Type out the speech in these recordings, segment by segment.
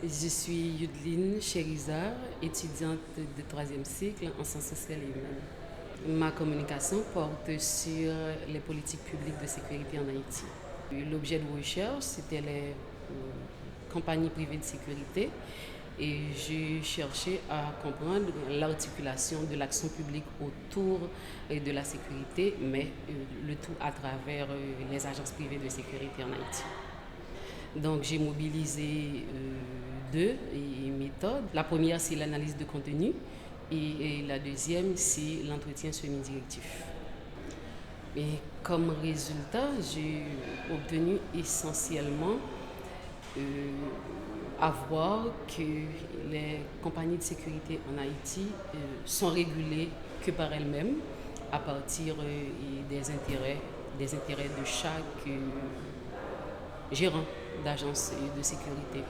Je suis Yudeline Cherizard, étudiante de troisième cycle en sciences sociales et humaines. Ma communication porte sur les politiques publiques de sécurité en Haïti. L'objet de recherche, c'était les compagnies privées de sécurité et j'ai cherché à comprendre l'articulation de l'action publique autour de la sécurité, mais le tout à travers les agences privées de sécurité en Haïti. Donc j'ai mobilisé deux méthodes. La première, c'est l'analyse de contenu et la deuxième, c'est l'entretien semi-directif. Et comme résultat, j'ai obtenu essentiellement à voir que les compagnies de sécurité en Haïti sont régulées que par elles-mêmes à partir des intérêts de chaque gérant d'agence de sécurité.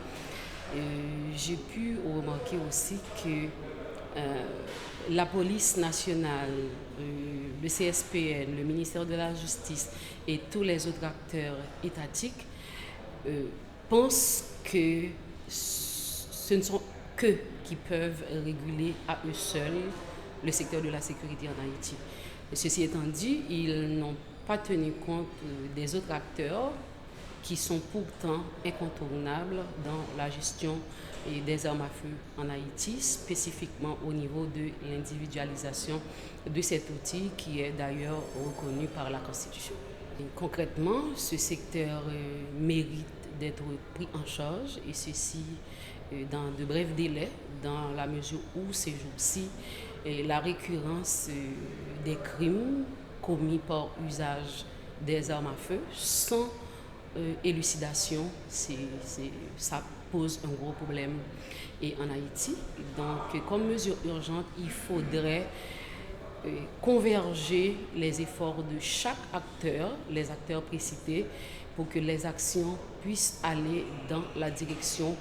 J'ai pu remarquer aussi que la police nationale, le CSPN, le ministère de la Justice et tous les autres acteurs étatiques pensent que ce ne sont qu'eux qui peuvent réguler à eux seuls le secteur de la sécurité en Haïti. Ceci étant dit, ils n'ont pas tenu compte des autres acteurs qui sont pourtant incontournables dans la gestion des armes à feu en Haïti, spécifiquement au niveau de l'individualisation de cet outil qui est d'ailleurs reconnu par la Constitution. Et concrètement, ce secteur mérite d'être pris en charge et ceci dans de brefs délais, dans la mesure où ces jours-ci, la récurrence des crimes commis par usage des armes à feu sans élucidation, ça pose un gros problème et en Haïti. Donc, comme mesure urgente, il faudrait converger les efforts de chaque acteur, les acteurs précités, pour que les actions puissent aller dans la direction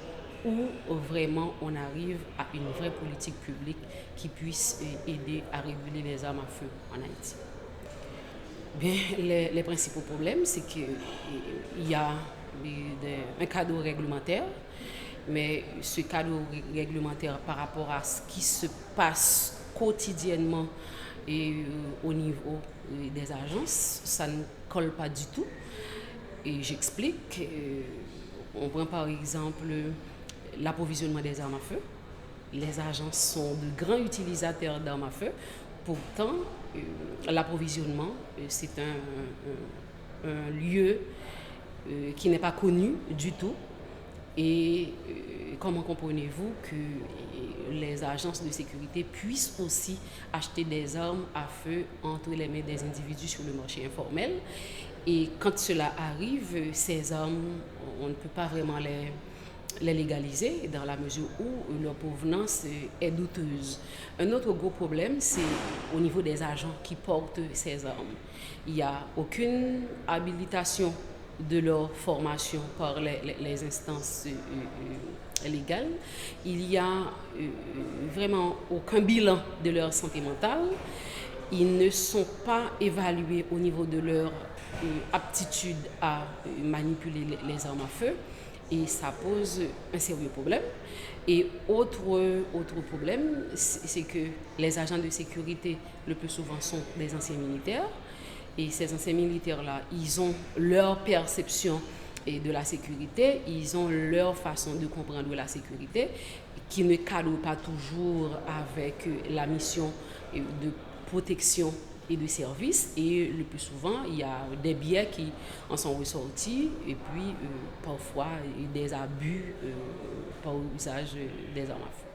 où vraiment on arrive à une vraie politique publique qui puisse aider à réguler les armes à feu en Haïti. Bien, les principaux problèmes, c'est qu'il y a un cadre réglementaire, mais ce cadre réglementaire par rapport à ce qui se passe quotidiennement et au niveau des agences, ça ne colle pas du tout. Et j'explique, on prend par exemple l'approvisionnement des armes à feu. Les agences sont de grands utilisateurs d'armes à feu. Pourtant, l'approvisionnement, c'est un lieu qui n'est pas connu du tout. Et comment comprenez-vous que les agences de sécurité puissent aussi acheter des armes à feu entre les mains des individus sur le marché informel? Et quand cela arrive, ces armes, on ne peut pas vraiment les légaliser dans la mesure où leur provenance est douteuse. Un autre gros problème, c'est au niveau des agents qui portent ces armes. Il n'y a aucune habilitation de leur formation par les instances légales. Il n'y a vraiment aucun bilan de leur santé mentale. Ils ne sont pas évalués au niveau de leur aptitude à manipuler les armes à feu. Et ça pose un sérieux problème. Et autre problème, c'est que les agents de sécurité, le plus souvent, sont des anciens militaires. Et ces anciens militaires-là, ils ont leur perception de la sécurité, ils ont leur façon de comprendre la sécurité, qui ne cadre pas toujours avec la mission de protection et de service, et le plus souvent il y a des biais qui en sont ressortis et puis parfois des abus par usage des armes à feu.